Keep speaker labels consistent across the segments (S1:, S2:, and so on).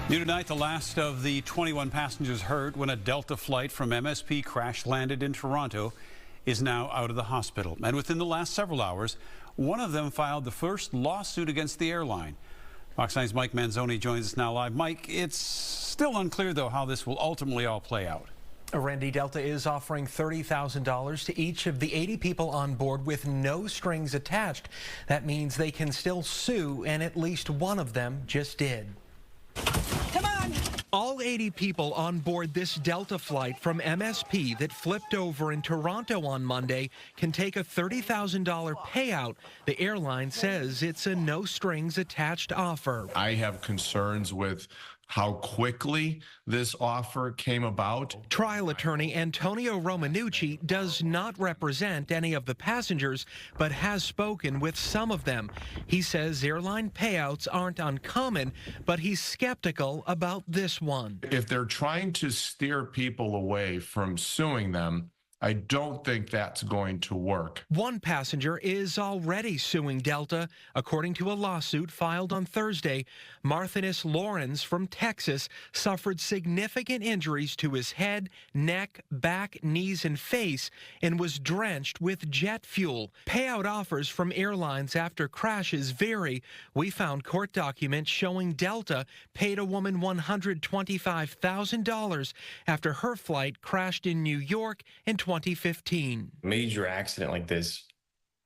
S1: New tonight, the last of the 21 passengers hurt when a Delta flight from MSP crash-landed in Toronto is now out of the hospital. And within the last several hours, one of them filed the first lawsuit against the airline. Fox 9's Mike Manzoni joins us now live. Mike, it's still unclear, though, how this will ultimately all play out.
S2: Randy, Delta is offering $30,000 to each of the 80 people on board with no strings attached. That means they can still sue, and at least one of them just did.
S3: Come on!
S2: All 80 people on board this Delta flight from MSP that flipped over in Toronto on Monday can take a $30,000 payout. The airline says it's a no-strings-attached offer.
S4: I have concerns with how quickly this offer came about.
S2: Trial attorney Antonio Romanucci does not represent any of the passengers, but has spoken with some of them. He says airline payouts aren't uncommon, but he's skeptical about this one.
S4: If they're trying to steer people away from suing them, I don't think that's going to work.
S2: One passenger is already suing Delta. According to a lawsuit filed on Thursday, Marthinus Lawrence from Texas suffered significant injuries to his head, neck, back, knees, and face and was drenched with jet fuel. Payout offers from airlines after crashes vary. We found court documents showing Delta paid a woman $125,000 after her flight crashed in New York in 2015.
S5: Major accident like this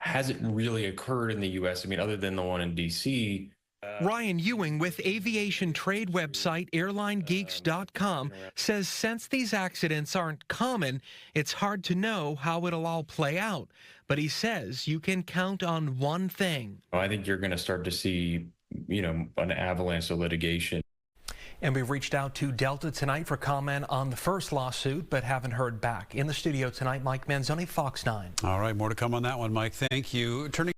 S5: hasn't really occurred in the U.S. I mean, other than the one in D.C.
S2: Ryan Ewing with aviation trade website airlinegeeks.com says since these accidents aren't common, it's hard to know how it'll all play out. But he says you can count on one thing.
S5: I think you're going to start to see, an avalanche of litigation.
S2: And we've reached out to Delta tonight for comment on the first lawsuit, but haven't heard back. In the studio tonight, Mike Manzoni, Fox 9.
S1: All right, more to come on that one, Mike. Thank you. Turning